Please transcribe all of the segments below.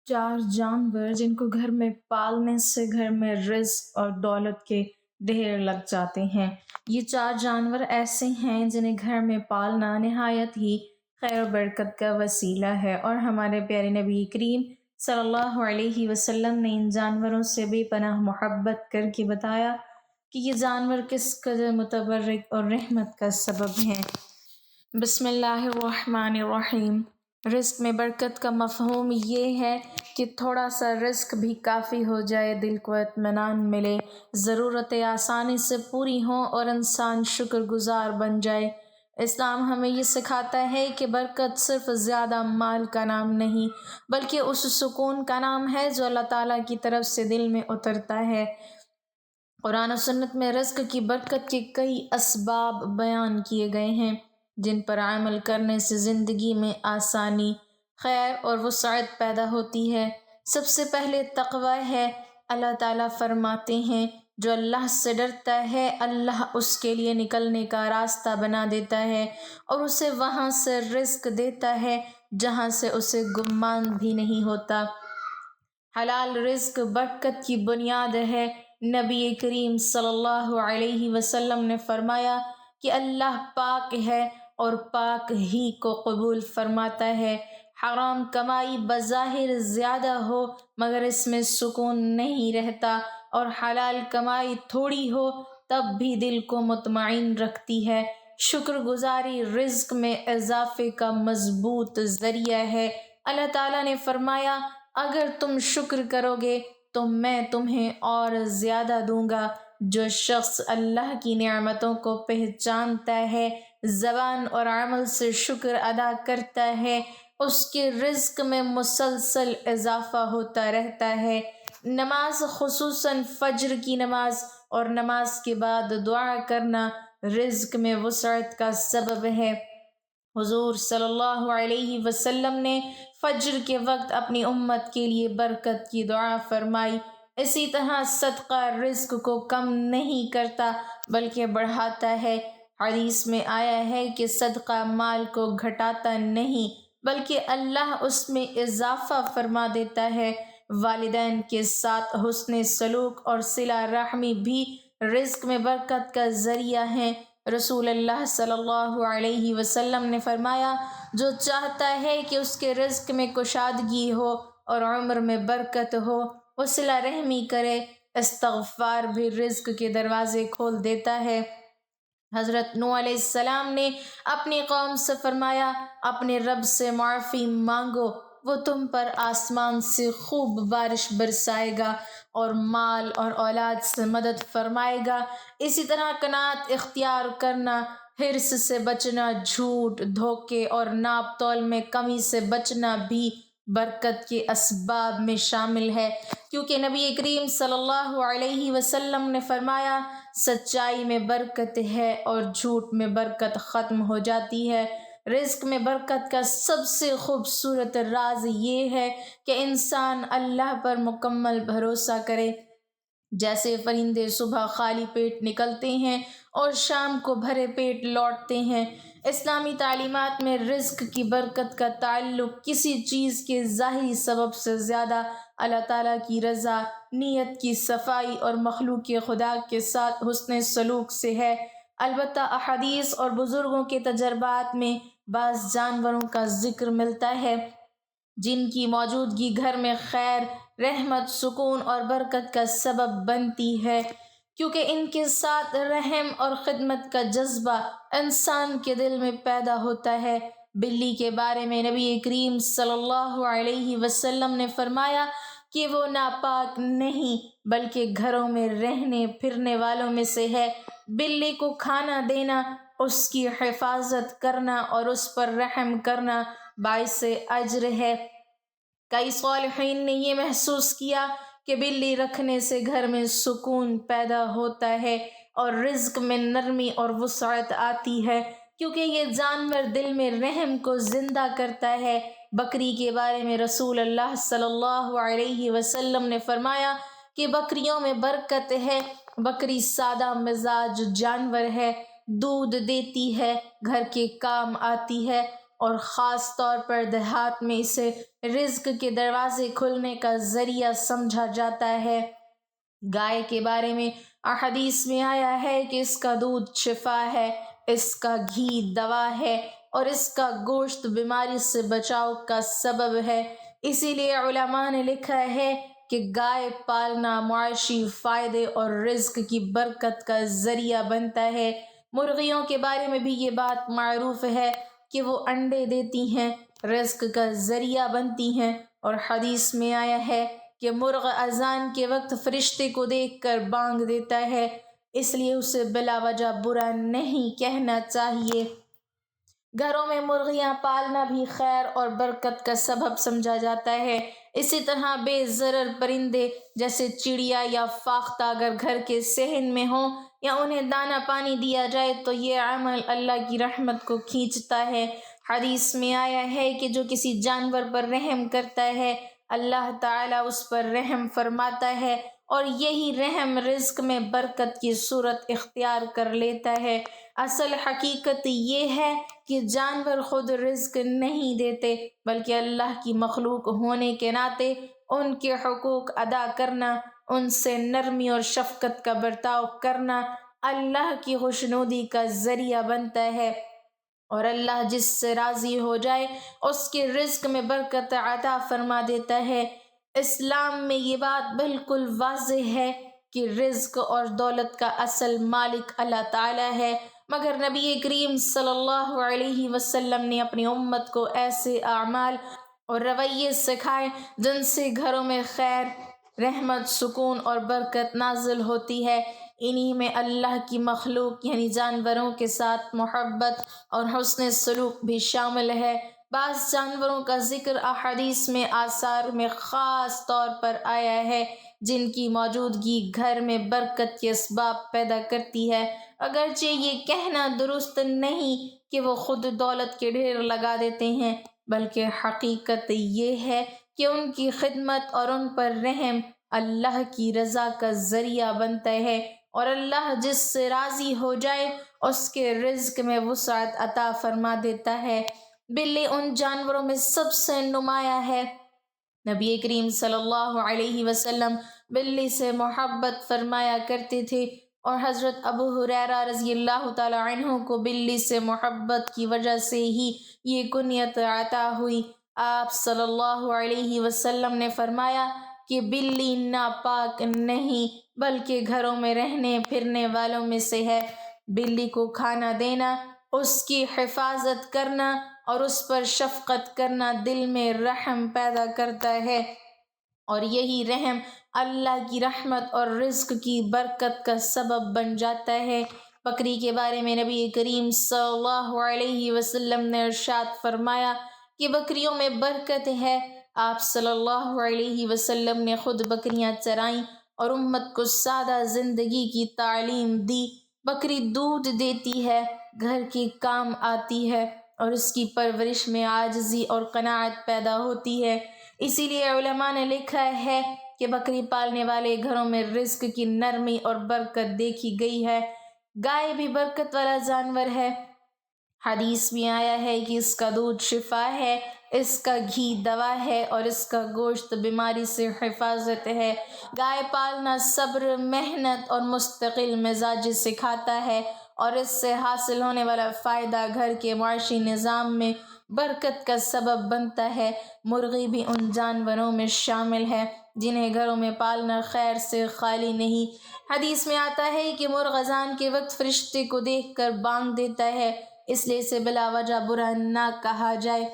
4 جانور جن کو گھر میں پالنے سے گھر میں رزق اور دولت کے ڈھیر لگ جاتے ہیں۔ یہ 4 جانور ایسے ہیں جنہیں گھر میں پالنا نہایت ہی خیر و برکت کا وسیلہ ہے، اور ہمارے پیارے نبی کریم صلی اللہ علیہ وسلم نے ان جانوروں سے بے پناہ محبت کر کے بتایا کہ یہ جانور کس قدر متبرک اور رحمت کا سبب ہیں۔ بسم اللہ الرحمن الرحیم۔ رزق میں برکت کا مفہوم یہ ہے کہ تھوڑا سا رزق بھی کافی ہو جائے، دل کو اطمینان ملے، ضرورتیں آسانی سے پوری ہوں اور انسان شکر گزار بن جائے۔ اسلام ہمیں یہ سکھاتا ہے کہ برکت صرف زیادہ مال کا نام نہیں، بلکہ اس سکون کا نام ہے جو اللہ تعالیٰ کی طرف سے دل میں اترتا ہے۔ قرآن و سنت میں رزق کی برکت کے کئی اسباب بیان کیے گئے ہیں جن پر عمل کرنے سے زندگی میں آسانی، خیر اور وسعت پیدا ہوتی ہے۔ سب سے پہلے تقوی ہے۔ اللہ تعالیٰ فرماتے ہیں جو اللہ سے ڈرتا ہے اللہ اس کے لیے نکلنے کا راستہ بنا دیتا ہے اور اسے وہاں سے رزق دیتا ہے جہاں سے اسے گمان بھی نہیں ہوتا۔ حلال رزق برکت کی بنیاد ہے۔ نبی کریم صلی اللہ علیہ وسلم نے فرمایا کہ اللہ پاک ہے اور پاک ہی کو قبول فرماتا ہے۔ حرام کمائی بظاہر زیادہ ہو مگر اس میں سکون نہیں رہتا، اور حلال کمائی تھوڑی ہو تب بھی دل کو مطمئن رکھتی ہے۔ شکر گزاری رزق میں اضافے کا مضبوط ذریعہ ہے۔ اللہ تعالیٰ نے فرمایا اگر تم شکر کرو گے تو میں تمہیں اور زیادہ دوں گا۔ جو شخص اللہ کی نعمتوں کو پہچانتا ہے، زبان اور عمل سے شکر ادا کرتا ہے، اس کے رزق میں مسلسل اضافہ ہوتا رہتا ہے۔ نماز، خصوصاً فجر کی نماز اور نماز کے بعد دعا کرنا رزق میں وسعت کا سبب ہے۔ حضور صلی اللہ علیہ وسلم نے فجر کے وقت اپنی امت کے لیے برکت کی دعا فرمائی۔ اسی طرح صدقہ رزق کو کم نہیں کرتا بلکہ بڑھاتا ہے۔ حدیث میں آیا ہے کہ صدقہ مال کو گھٹاتا نہیں بلکہ اللہ اس میں اضافہ فرما دیتا ہے۔ والدین کے ساتھ حسن سلوک اور صلہ رحمی بھی رزق میں برکت کا ذریعہ ہیں۔ رسول اللہ صلی اللہ علیہ وسلم نے فرمایا جو چاہتا ہے کہ اس کے رزق میں کشادگی ہو اور عمر میں برکت ہو وہ صلہ رحمی کرے۔ استغفار بھی رزق کے دروازے کھول دیتا ہے۔ حضرت نوح علیہ السلام نے اپنی قوم سے فرمایا اپنے رب سے معافی مانگو، وہ تم پر آسمان سے خوب بارش برسائے گا اور مال اور اولاد سے مدد فرمائے گا۔ اسی طرح قناعت اختیار کرنا، حرص سے بچنا، جھوٹ، دھوکے اور ناپ تول میں کمی سے بچنا بھی برکت کے اسباب میں شامل ہے، کیونکہ نبی کریم صلی اللہ علیہ وسلم نے فرمایا سچائی میں برکت ہے اور جھوٹ میں برکت ختم ہو جاتی ہے۔ رزق میں برکت کا سب سے خوبصورت راز یہ ہے کہ انسان اللہ پر مکمل بھروسہ کرے۔ جیسے پرندے صبح خالی پیٹ نکلتے ہیں اور شام کو بھرے پیٹ لوٹتے ہیں، اسلامی تعلیمات میں رزق کی برکت کا تعلق کسی چیز کے ظاہری سبب سے زیادہ اللہ تعالیٰ کی رضا، نیت کی صفائی اور مخلوق خدا کے ساتھ حسن سلوک سے ہے۔ البتہ احادیث اور بزرگوں کے تجربات میں بعض جانوروں کا ذکر ملتا ہے جن کی موجودگی گھر میں خیر، رحمت، سکون اور برکت کا سبب بنتی ہے، کیونکہ ان کے ساتھ رحم اور خدمت کا جذبہ انسان کے دل میں پیدا ہوتا ہے۔ بلی کے بارے میں نبی کریم صلی اللہ علیہ وسلم نے فرمایا کہ وہ ناپاک نہیں بلکہ گھروں میں رہنے پھرنے والوں میں سے ہے۔ بلی کو کھانا دینا، اس کی حفاظت کرنا اور اس پر رحم کرنا باعث اجر ہے۔ کئی صالحین نے یہ محسوس کیا کہ بلی رکھنے سے گھر میں سکون پیدا ہوتا ہے اور رزق میں نرمی اور وسعت آتی ہے، کیونکہ یہ جانور دل میں رحم کو زندہ کرتا ہے۔ بکری کے بارے میں رسول اللہ صلی اللہ علیہ وسلم نے فرمایا کہ بکریوں میں برکت ہے۔ بکری سادہ مزاج جانور ہے، دودھ دیتی ہے، گھر کے کام آتی ہے، اور خاص طور پر دیہات میں اسے رزق کے دروازے کھلنے کا ذریعہ سمجھا جاتا ہے۔ گائے کے بارے میں احادیث میں آیا ہے کہ اس کا دودھ شفا ہے، اس کا گھی دوا ہے اور اس کا گوشت بیماری سے بچاؤ کا سبب ہے۔ اسی لیے علماء نے لکھا ہے کہ گائے پالنا معاشی فائدے اور رزق کی برکت کا ذریعہ بنتا ہے۔ مرغیوں کے بارے میں بھی یہ بات معروف ہے کہ وہ انڈے دیتی ہیں، رزق کا ذریعہ بنتی ہیں، اور حدیث میں آیا ہے کہ مرغ اذان کے وقت فرشتے کو دیکھ کر بانگ دیتا ہے، اس لیے اسے بلا وجہ برا نہیں کہنا چاہیے۔ گھروں میں مرغیاں پالنا بھی خیر اور برکت کا سبب سمجھا جاتا ہے۔ اسی طرح بے ضرر پرندے جیسے چڑیا یا فاختہ اگر گھر کے صحن میں ہوں یا انہیں دانہ پانی دیا جائے تو یہ عمل اللہ کی رحمت کو کھینچتا ہے۔ حدیث میں آیا ہے کہ جو کسی جانور پر رحم کرتا ہے اللہ تعالیٰ اس پر رحم فرماتا ہے، اور یہی رحم رزق میں برکت کی صورت اختیار کر لیتا ہے۔ اصل حقیقت یہ ہے کہ جانور خود رزق نہیں دیتے، بلکہ اللہ کی مخلوق ہونے کے ناطے ان کے حقوق ادا کرنا، ان سے نرمی اور شفقت کا برتاؤ کرنا اللہ کی خوشنودی کا ذریعہ بنتا ہے، اور اللہ جس سے راضی ہو جائے اس کے رزق میں برکت عطا فرما دیتا ہے۔ اسلام میں یہ بات بالکل واضح ہے کہ رزق اور دولت کا اصل مالک اللہ تعالیٰ ہے، مگر نبی کریم صلی اللہ علیہ وسلم نے اپنی امت کو ایسے اعمال اور رویے سکھائے جن سے گھروں میں خیر، رحمت، سکون اور برکت نازل ہوتی ہے۔ انہی میں اللہ کی مخلوق یعنی جانوروں کے ساتھ محبت اور حسن سلوک بھی شامل ہے۔ بعض جانوروں کا ذکر احادیث میں آثار میں خاص طور پر آیا ہے جن کی موجودگی گھر میں برکت کے اسباب پیدا کرتی ہے، اگرچہ یہ کہنا درست نہیں کہ وہ خود دولت کے ڈھیر لگا دیتے ہیں، بلکہ حقیقت یہ ہے کہ ان کی خدمت اور ان پر رحم اللہ کی رضا کا ذریعہ بنتا ہے، اور اللہ جس سے راضی ہو جائے اس کے رزق میں وسعت عطا فرما دیتا ہے۔ بلی ان جانوروں میں سب سے نمایاں ہے۔ نبی کریم صلی اللہ علیہ وسلم بلی سے محبت فرمایا کرتے تھے، اور حضرت ابو ہریرہ رضی اللہ تعالی عنہ کو بلی سے محبت کی وجہ سے ہی یہ کنیت عطا ہوئی۔ آپ صلی اللہ علیہ وسلم نے فرمایا کہ بلی ناپاک نہیں بلکہ گھروں میں رہنے پھرنے والوں میں سے ہے۔ بلی کو کھانا دینا، اس کی حفاظت کرنا اور اس پر شفقت کرنا دل میں رحم پیدا کرتا ہے، اور یہی رحم اللہ کی رحمت اور رزق کی برکت کا سبب بن جاتا ہے۔ بکری کے بارے میں نبی کریم صلی اللہ علیہ وسلم نے ارشاد فرمایا کہ بکریوں میں برکت ہے۔ آپ صلی اللہ علیہ وسلم نے خود بکریاں چرائیں اور امت کو سادہ زندگی کی تعلیم دی۔ بکری دودھ دیتی ہے، گھر کے کام آتی ہے، اور اس کی پرورش میں عاجزی اور قناعت پیدا ہوتی ہے۔ اسی لیے علماء نے لکھا ہے کہ بکری پالنے والے گھروں میں رزق کی نرمی اور برکت دیکھی گئی ہے۔ گائے بھی برکت والا جانور ہے۔ حدیث میں آیا ہے کہ اس کا دودھ شفا ہے، اس کا گھی دوا ہے اور اس کا گوشت بیماری سے حفاظت ہے۔ گائے پالنا صبر، محنت اور مستقل مزاجی سکھاتا ہے، اور اس سے حاصل ہونے والا فائدہ گھر کے معاشی نظام میں برکت کا سبب بنتا ہے۔ مرغی بھی ان جانوروں میں شامل ہے جنہیں گھروں میں پالنا خیر سے خالی نہیں۔ حدیث میں آتا ہے کہ مرغ اذان کے وقت فرشتے کو دیکھ کر بانگ دیتا ہے، اس لیے اسے بلا وجہ برا نہ کہا جائے۔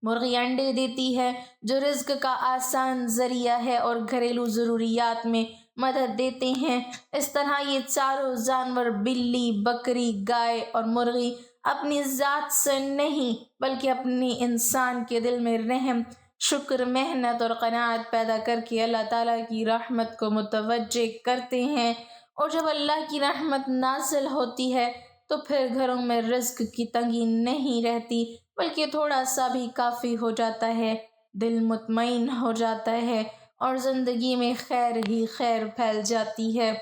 مرغی انڈے دیتی ہے جو رزق کا آسان ذریعہ ہے اور گھریلو ضروریات میں مدد دیتے ہیں۔ اس طرح یہ چاروں جانور بلی، بکری، گائے اور مرغی اپنی ذات سے نہیں بلکہ اپنی انسان کے دل میں رحم، شکر، محنت اور قناعت پیدا کر کے اللہ تعالیٰ کی رحمت کو متوجہ کرتے ہیں، اور جب اللہ کی رحمت نازل ہوتی ہے تو پھر گھروں میں رزق کی تنگی نہیں رہتی بلکہ تھوڑا سا بھی کافی ہو جاتا ہے، دل مطمئن ہو جاتا ہے اور زندگی میں خیر ہی خیر پھیل جاتی ہے۔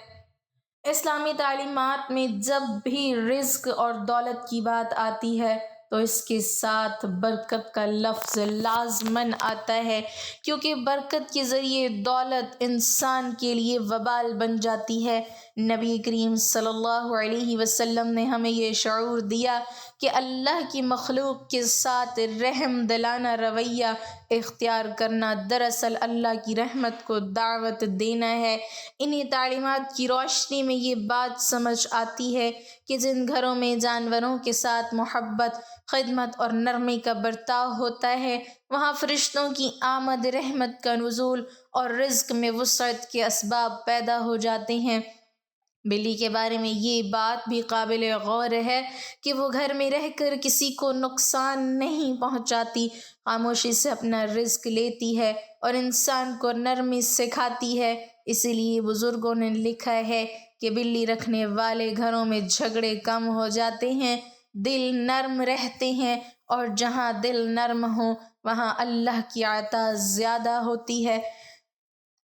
اسلامی تعلیمات میں جب بھی رزق اور دولت کی بات آتی ہے تو اس کے ساتھ برکت کا لفظ لازماً آتا ہے، کیونکہ برکت کے ذریعے دولت انسان کے لیے وبال بن جاتی ہے۔ نبی کریم صلی اللہ علیہ وسلم نے ہمیں یہ شعور دیا کہ اللہ کی مخلوق کے ساتھ رحم دلانہ رویہ اختیار کرنا دراصل اللہ کی رحمت کو دعوت دینا ہے۔ انہی تعلیمات کی روشنی میں یہ بات سمجھ آتی ہے کہ جن گھروں میں جانوروں کے ساتھ محبت، خدمت اور نرمی کا برتاؤ ہوتا ہے، وہاں فرشتوں کی آمد، رحمت کا نزول اور رزق میں وسعت کے اسباب پیدا ہو جاتے ہیں۔ بلی کے بارے میں یہ بات بھی قابل غور ہے کہ وہ گھر میں رہ کر کسی کو نقصان نہیں پہنچاتی، خاموشی سے اپنا رزق لیتی ہے اور انسان کو نرمی سکھاتی ہے۔ اسی لیے بزرگوں نے لکھا ہے کہ بلی رکھنے والے گھروں میں جھگڑے کم ہو جاتے ہیں، دل نرم رہتے ہیں، اور جہاں دل نرم ہو وہاں اللہ کی عطا زیادہ ہوتی ہے۔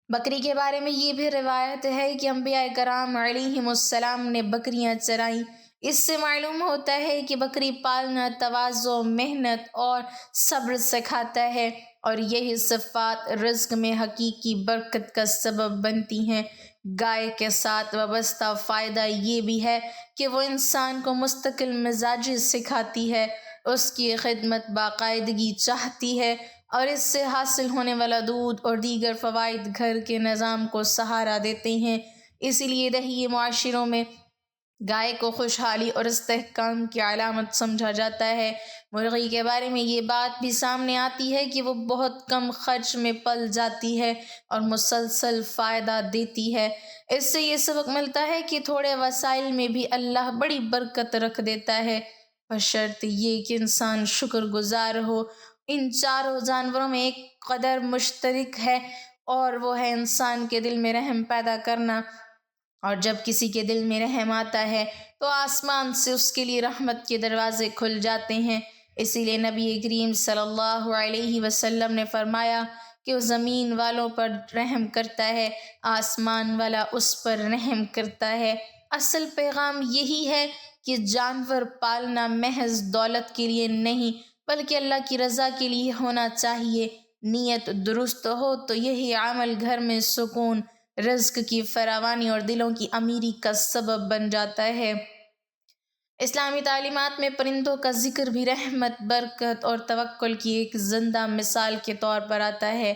بکری کے بارے میں یہ بھی روایت ہے کہ انبیاء کرام علیہم السلام نے بکریاں چرائیں۔ اس سے معلوم ہوتا ہے کہ بکری پالنا تواضع، محنت اور صبر سکھاتا ہے، اور یہی صفات رزق میں حقیقی برکت کا سبب بنتی ہیں۔ گائے کے ساتھ وابستہ فائدہ یہ بھی ہے کہ وہ انسان کو مستقل مزاجی سکھاتی ہے، اس کی خدمت باقاعدگی چاہتی ہے، اور اس سے حاصل ہونے والا دودھ اور دیگر فوائد گھر کے نظام کو سہارا دیتے ہیں۔ اسی لیے دیہی معاشروں میں گائے کو خوشحالی اور استحکام کی علامت سمجھا جاتا ہے۔ مرغی کے بارے میں یہ بات بھی سامنے آتی ہے کہ وہ بہت کم خرچ میں پل جاتی ہے اور مسلسل فائدہ دیتی ہے۔ اس سے یہ سبق ملتا ہے کہ تھوڑے وسائل میں بھی اللہ بڑی برکت رکھ دیتا ہے، بشرط یہ کہ انسان شکر گزار ہو۔ ان چاروں جانوروں میں ایک قدر مشترک ہے، اور وہ ہے انسان کے دل میں رحم پیدا کرنا، اور جب کسی کے دل میں رحم آتا ہے تو آسمان سے اس کے لیے رحمت کے دروازے کھل جاتے ہیں۔ اسی لیے نبی کریم صلی اللہ علیہ وسلم نے فرمایا کہ وہ زمین والوں پر رحم کرتا ہے، آسمان والا اس پر رحم کرتا ہے۔ اصل پیغام یہی ہے کہ جانور پالنا محض دولت کے لیے نہیں بلکہ اللہ کی رضا کے لیے ہونا چاہیے۔ نیت درست ہو تو یہی عمل گھر میں سکون، رزق کی فراوانی اور دلوں کی امیری کا سبب بن جاتا ہے۔ اسلامی تعلیمات میں پرندوں کا ذکر بھی رحمت، برکت اور توکل کی ایک زندہ مثال کے طور پر آتا ہے۔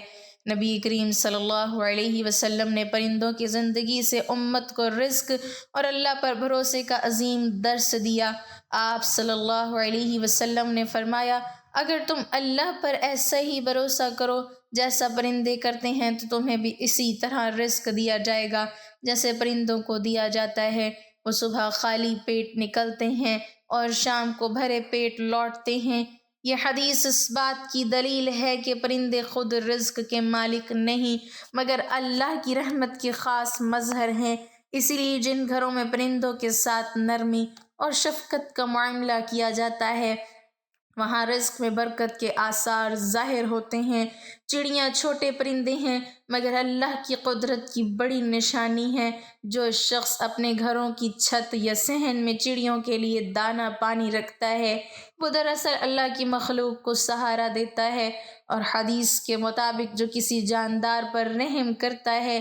نبی کریم صلی اللہ علیہ وسلم نے پرندوں کی زندگی سے امت کو رزق اور اللہ پر بھروسے کا عظیم درس دیا۔ آپ صلی اللہ علیہ وسلم نے فرمایا، اگر تم اللہ پر ایسا ہی بھروسہ کرو جیسا پرندے کرتے ہیں تو تمہیں بھی اسی طرح رزق دیا جائے گا جیسے پرندوں کو دیا جاتا ہے۔ وہ صبح خالی پیٹ نکلتے ہیں اور شام کو بھرے پیٹ لوٹتے ہیں۔ یہ حدیث اس بات کی دلیل ہے کہ پرندے خود رزق کے مالک نہیں مگر اللہ کی رحمت کے خاص مظہر ہیں۔ اسی لیے جن گھروں میں پرندوں کے ساتھ نرمی اور شفقت کا معاملہ کیا جاتا ہے وہاں رزق میں برکت کے آثار ظاہر ہوتے ہیں۔ چڑیاں چھوٹے پرندے ہیں مگر اللہ کی قدرت کی بڑی نشانی ہے۔ جو شخص اپنے گھروں کی چھت یا صحن میں چڑیوں کے لیے دانہ پانی رکھتا ہے وہ دراصل اللہ کی مخلوق کو سہارا دیتا ہے، اور حدیث کے مطابق جو کسی جاندار پر رحم کرتا ہے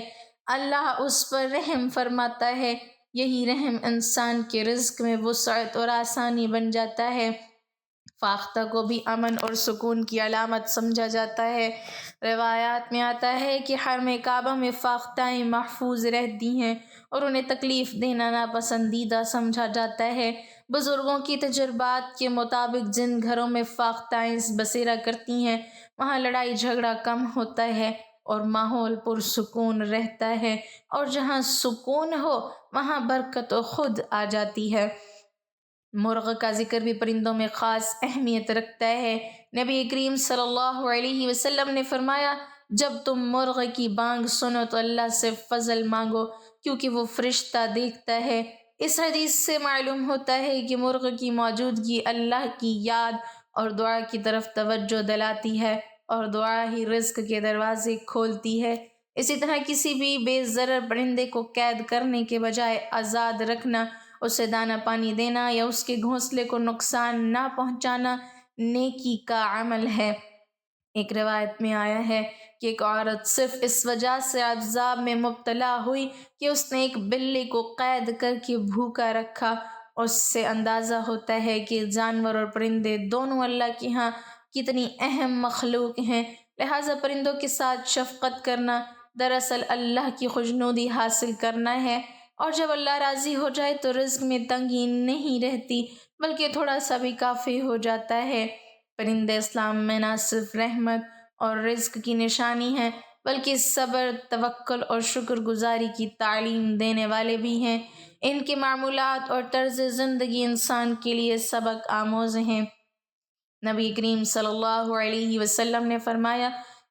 اللہ اس پر رحم فرماتا ہے۔ یہی رحم انسان کے رزق میں وسعت اور آسانی بن جاتا ہے۔ فاختہ کو بھی امن اور سکون کی علامت سمجھا جاتا ہے۔ روایات میں آتا ہے کہ حرم کعبہ میں فاختائیں محفوظ رہتی ہیں اور انہیں تکلیف دینا ناپسندیدہ سمجھا جاتا ہے۔ بزرگوں کی تجربات کے مطابق جن گھروں میں فاختائیں بسیرا کرتی ہیں وہاں لڑائی جھگڑا کم ہوتا ہے اور ماحول پرسکون رہتا ہے، اور جہاں سکون ہو وہاں برکت خود آ جاتی ہے۔ مرغ کا ذکر بھی پرندوں میں خاص اہمیت رکھتا ہے۔ نبی کریم صلی اللہ علیہ وسلم نے فرمایا، جب تم مرغ کی بانگ سنو تو اللہ سے فضل مانگو کیونکہ وہ فرشتہ دیکھتا ہے۔ اس حدیث سے معلوم ہوتا ہے کہ مرغ کی موجودگی اللہ کی یاد اور دعا کی طرف توجہ دلاتی ہے، اور دعا ہی رزق کے دروازے کھولتی ہے۔ اسی طرح کسی بھی بے ضرر پرندے کو قید کرنے کے بجائے آزاد رکھنا اسے دانہ پانی دینا یا اس کے گھونسلے کو نقصان نہ پہنچانا نیکی کا عمل ہے۔ ایک روایت میں آیا ہے کہ ایک عورت صرف اس وجہ سے عذاب میں مبتلا ہوئی کہ اس نے ایک بلی کو قید کر کے بھوکا رکھا۔ اس سے اندازہ ہوتا ہے کہ جانور اور پرندے دونوں اللہ کے ہاں کتنی اہم مخلوق ہیں، لہٰذا پرندوں کے ساتھ شفقت کرنا دراصل اللہ کی خوشنودی حاصل کرنا ہے، اور جب اللہ راضی ہو جائے تو رزق میں تنگی نہیں رہتی بلکہ تھوڑا سا بھی کافی ہو جاتا ہے۔ پرندے اسلام میں نہ صرف رحمت اور رزق کی نشانی ہیں بلکہ صبر، توکل اور شکر گزاری کی تعلیم دینے والے بھی ہیں۔ ان کے معمولات اور طرز زندگی انسان کے لیے سبق آموز ہیں۔ نبی کریم صلی اللہ علیہ وسلم نے فرمایا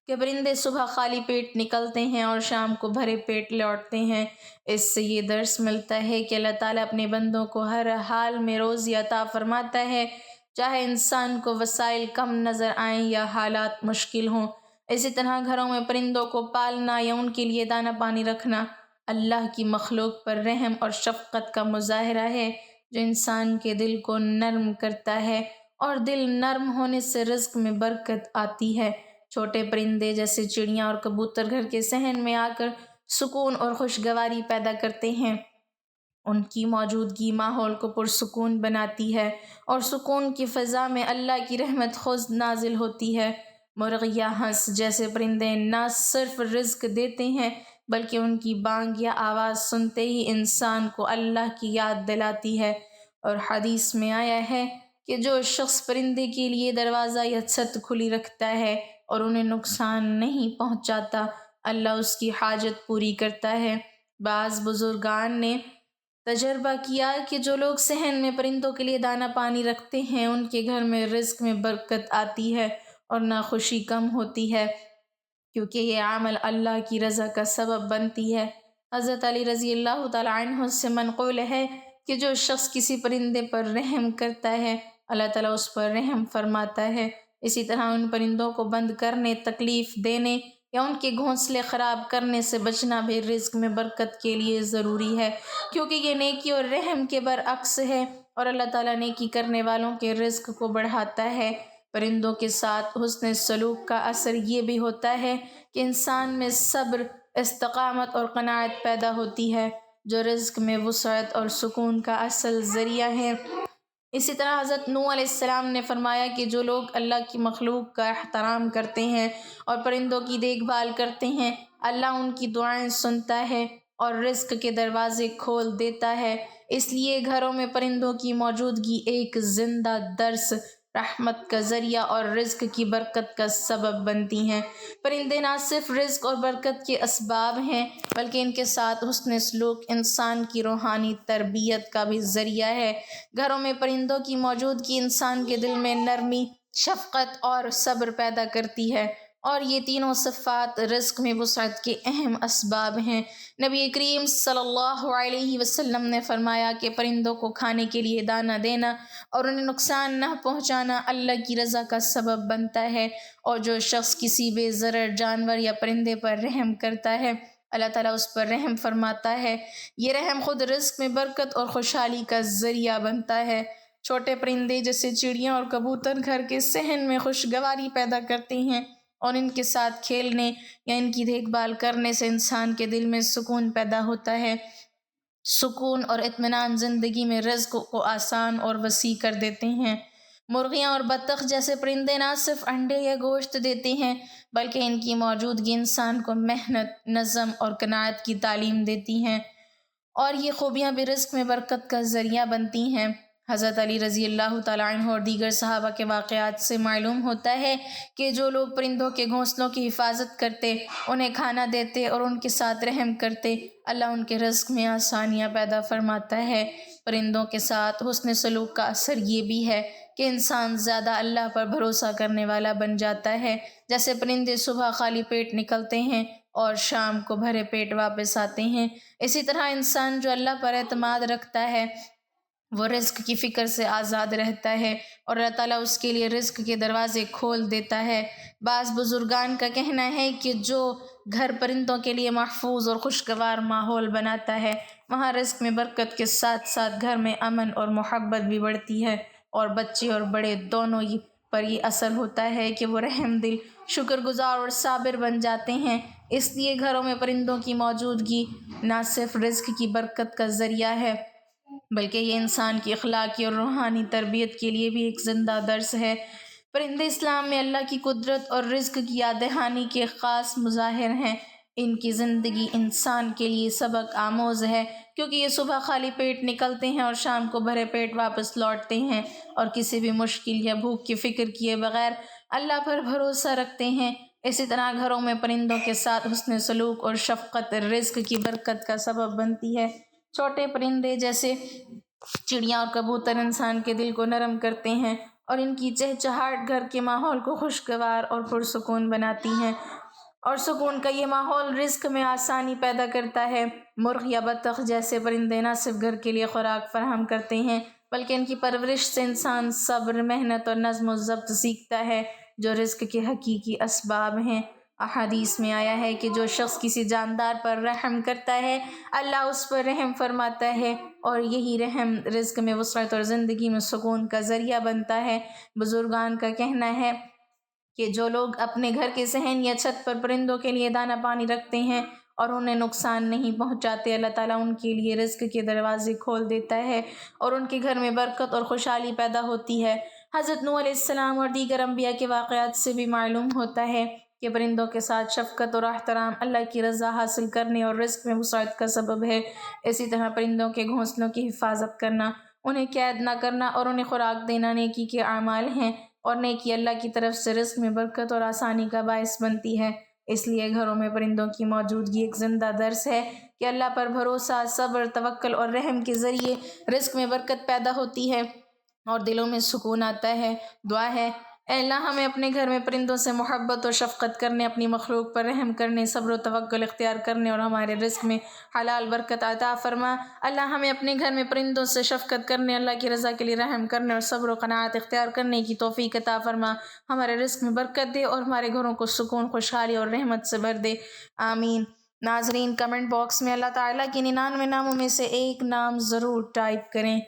کہ پرندے صبح خالی پیٹ نکلتے ہیں اور شام کو بھرے پیٹ لوٹتے ہیں۔ اس سے یہ درس ملتا ہے کہ اللہ تعالیٰ اپنے بندوں کو ہر حال میں روزی عطا فرماتا ہے، چاہے انسان کو وسائل کم نظر آئیں یا حالات مشکل ہوں۔ اسی طرح گھروں میں پرندوں کو پالنا یا ان کے لیے دانہ پانی رکھنا اللہ کی مخلوق پر رحم اور شفقت کا مظاہرہ ہے، جو انسان کے دل کو نرم کرتا ہے، اور دل نرم ہونے سے رزق میں برکت آتی ہے۔ چھوٹے پرندے جیسے چڑیاں اور کبوتر گھر کے صحن میں آ کر سکون اور خوشگواری پیدا کرتے ہیں۔ ان کی موجودگی ماحول کو پرسکون بناتی ہے، اور سکون کی فضا میں اللہ کی رحمت خود نازل ہوتی ہے۔ مرغ یا ہنس جیسے پرندے نہ صرف رزق دیتے ہیں بلکہ ان کی بانگ یا آواز سنتے ہی انسان کو اللہ کی یاد دلاتی ہے، اور حدیث میں آیا ہے کہ جو شخص پرندے کے لیے دروازہ یا چھت کھلی رکھتا ہے اور انہیں نقصان نہیں پہنچاتا، اللہ اس کی حاجت پوری کرتا ہے۔ بعض بزرگان نے تجربہ کیا کہ جو لوگ صحن میں پرندوں کے لیے دانہ پانی رکھتے ہیں ان کے گھر میں رزق میں برکت آتی ہے اور ناخوشی کم ہوتی ہے، کیونکہ یہ عمل اللہ کی رضا کا سبب بنتی ہے۔ حضرت علی رضی اللہ تعالیٰ عنہ سے منقول ہے کہ جو شخص کسی پرندے پر رحم کرتا ہے اللہ تعالیٰ اس پر رحم فرماتا ہے۔ اسی طرح ان پرندوں کو بند کرنے، تکلیف دینے یا ان کے گھونسلے خراب کرنے سے بچنا بھی رزق میں برکت کے لیے ضروری ہے، کیونکہ یہ نیکی اور رحم کے برعکس ہے، اور اللہ تعالیٰ نیکی کرنے والوں کے رزق کو بڑھاتا ہے۔ پرندوں کے ساتھ حسن سلوک کا اثر یہ بھی ہوتا ہے کہ انسان میں صبر، استقامت اور قناعت پیدا ہوتی ہے، جو رزق میں وسعت اور سکون کا اصل ذریعہ ہے۔ اسی طرح حضرت نوح علیہ السلام نے فرمایا کہ جو لوگ اللہ کی مخلوق کا احترام کرتے ہیں اور پرندوں کی دیکھ بھال کرتے ہیں، اللہ ان کی دعائیں سنتا ہے اور رزق کے دروازے کھول دیتا ہے۔ اس لیے گھروں میں پرندوں کی موجودگی ایک زندہ درس، رحمت کا ذریعہ اور رزق کی برکت کا سبب بنتی ہیں۔ پرندے نہ صرف رزق اور برکت کے اسباب ہیں بلکہ ان کے ساتھ حسن سلوک انسان کی روحانی تربیت کا بھی ذریعہ ہے۔ گھروں میں پرندوں کی موجودگی انسان کے دل میں نرمی، شفقت اور صبر پیدا کرتی ہے، اور یہ تینوں صفات رزق میں وسعت کے اہم اسباب ہیں۔ نبی کریم صلی اللہ علیہ وسلم نے فرمایا کہ پرندوں کو کھانے کے لیے دانہ دینا اور انہیں نقصان نہ پہنچانا اللہ کی رضا کا سبب بنتا ہے، اور جو شخص کسی بے ضرر جانور یا پرندے پر رحم کرتا ہے اللہ تعالیٰ اس پر رحم فرماتا ہے۔ یہ رحم خود رزق میں برکت اور خوشحالی کا ذریعہ بنتا ہے۔ چھوٹے پرندے جیسے چڑیاں اور کبوتر گھر کے صحن میں خوشگواری پیدا کرتے ہیں، اور ان کے ساتھ کھیلنے یا ان کی دیکھ بھال کرنے سے انسان کے دل میں سکون پیدا ہوتا ہے۔ سکون اور اطمینان زندگی میں رزق کو آسان اور وسیع کر دیتے ہیں۔ مرغیاں اور بطخ جیسے پرندے نہ صرف انڈے یا گوشت دیتے ہیں بلکہ ان کی موجودگی انسان کو محنت، نظم اور قناعت کی تعلیم دیتی ہیں، اور یہ خوبیاں بھی رزق میں برکت کا ذریعہ بنتی ہیں۔ حضرت علی رضی اللہ تعالیٰ عنہ اور دیگر صحابہ کے واقعات سے معلوم ہوتا ہے کہ جو لوگ پرندوں کے گھونسلوں کی حفاظت کرتے، انہیں کھانا دیتے اور ان کے ساتھ رحم کرتے، اللہ ان کے رزق میں آسانیاں پیدا فرماتا ہے۔ پرندوں کے ساتھ حسن سلوک کا اثر یہ بھی ہے کہ انسان زیادہ اللہ پر بھروسہ کرنے والا بن جاتا ہے۔ جیسے پرندے صبح خالی پیٹ نکلتے ہیں اور شام کو بھرے پیٹ واپس آتے ہیں، اسی طرح انسان جو اللہ پر اعتماد رکھتا ہے وہ رزق کی فکر سے آزاد رہتا ہے اور اللہ تعالیٰ اس کے لیے رزق کے دروازے کھول دیتا ہے۔ بعض بزرگان کا کہنا ہے کہ جو گھر پرندوں کے لیے محفوظ اور خوشگوار ماحول بناتا ہے، وہاں رزق میں برکت کے ساتھ ساتھ گھر میں امن اور محبت بھی بڑھتی ہے، اور بچے اور بڑے دونوں پر یہ اثر ہوتا ہے کہ وہ رحم دل، شکر گزار اور صابر بن جاتے ہیں۔ اس لیے گھروں میں پرندوں کی موجودگی نہ صرف رزق کی برکت کا ذریعہ ہے، بلکہ یہ انسان کی اخلاقی اور روحانی تربیت کے لیے بھی ایک زندہ درس ہے۔ پرندے اسلام میں اللہ کی قدرت اور رزق کی یاد دہانی کے خاص مظاہر ہیں۔ ان کی زندگی انسان کے لیے سبق آموز ہے، کیونکہ یہ صبح خالی پیٹ نکلتے ہیں اور شام کو بھرے پیٹ واپس لوٹتے ہیں، اور کسی بھی مشکل یا بھوک کی فکر کیے بغیر اللہ پر بھروسہ رکھتے ہیں۔ اسی طرح گھروں میں پرندوں کے ساتھ حسن سلوک اور شفقت رزق کی برکت کا سبب بنتی ہے۔ چھوٹے پرندے جیسے چڑیاں اور کبوتر انسان کے دل کو نرم کرتے ہیں، اور ان کی چہچہاہٹ گھر کے ماحول کو خوشگوار اور پرسکون بناتی ہیں، اور سکون کا یہ ماحول رزق میں آسانی پیدا کرتا ہے۔ مرغ یا بطخ جیسے پرندے نہ صرف گھر کے لیے خوراک فراہم کرتے ہیں، بلکہ ان کی پرورش سے انسان صبر، محنت اور نظم و ضبط سیکھتا ہے، جو رزق کے حقیقی اسباب ہیں۔ احادیث میں آیا ہے کہ جو شخص کسی جاندار پر رحم کرتا ہے، اللہ اس پر رحم فرماتا ہے، اور یہی رحم رزق میں وسعت اور زندگی میں سکون کا ذریعہ بنتا ہے۔ بزرگان کا کہنا ہے کہ جو لوگ اپنے گھر کے صحن یا چھت پر پرندوں کے لیے دانہ پانی رکھتے ہیں اور انہیں نقصان نہیں پہنچاتے، اللہ تعالیٰ ان کے لیے رزق کے دروازے کھول دیتا ہے اور ان کے گھر میں برکت اور خوشحالی پیدا ہوتی ہے۔ حضرت نوح علیہ السلام اور دیگر انبیاء کے واقعات سے بھی معلوم ہوتا ہے کہ پرندوں کے ساتھ شفقت اور احترام اللہ کی رضا حاصل کرنے اور رزق میں وسعت کا سبب ہے۔ اسی طرح پرندوں کے گھونسلوں کی حفاظت کرنا، انہیں قید نہ کرنا اور انہیں خوراک دینا نیکی کے اعمال ہیں، اور نیکی اللہ کی طرف سے رزق میں برکت اور آسانی کا باعث بنتی ہے۔ اس لیے گھروں میں پرندوں کی موجودگی ایک زندہ درس ہے کہ اللہ پر بھروسہ، صبر، توکل اور رحم کے ذریعے رزق میں برکت پیدا ہوتی ہے اور دلوں میں سکون آتا ہے۔ دعا ہے: اے اللہ، ہمیں اپنے گھر میں پرندوں سے محبت و شفقت کرنے، اپنی مخلوق پر رحم کرنے، صبر و توکل اختیار کرنے اور ہمارے رزق میں حلال برکت عطا فرما۔ اللہ، ہمیں اپنے گھر میں پرندوں سے شفقت کرنے، اللہ کی رضا کے لیے رحم کرنے اور صبر و قناعت اختیار کرنے کی توفیق عطا فرما۔ ہمارے رزق میں برکت دے اور ہمارے گھروں کو سکون، خوشحالی اور رحمت سے بھر دے، آمین۔ ناظرین، کمنٹ باکس میں اللہ تعالیٰ کے 99 ناموں میں سے ایک نام ضرور ٹائپ کریں۔